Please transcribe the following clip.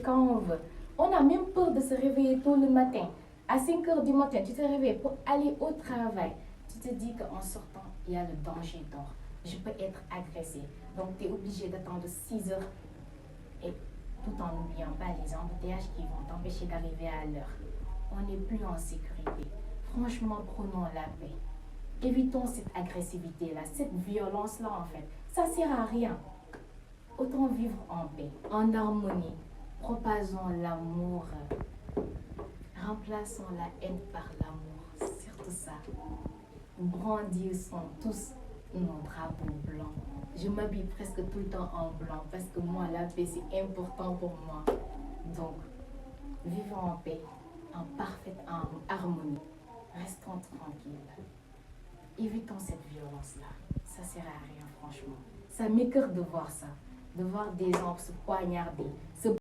Quand on veut. On a même peur de se réveiller tôt le matin. À 5 heures du matin, tu te réveilles pour aller au travail. Tu te dis qu'en sortant, il y a le danger dehors. Je peux être agressé. Donc, tu es obligé d'attendre 6 heures et tout en n'oubliant pas les embouteillages qui vont t'empêcher d'arriver à l'heure. On n'est plus en sécurité. Franchement, prenons la paix. Évitons cette agressivité-là, cette violence-là en fait. Ça ne sert à rien. Autant vivre en paix, en harmonie. Propageons l'amour. Remplaçons la haine par l'amour. Surtout ça. Brandissons tous nos drapeaux blancs. Je m'habille presque tout le temps en blanc parce que moi, la paix, c'est important pour moi. Donc, vivons en paix, en parfaite harmonie. Restons tranquilles. Évitons cette violence-là. Ça ne sert à rien, franchement. Ça m'écoeure de voir ça. De voir des gens se poignarder, se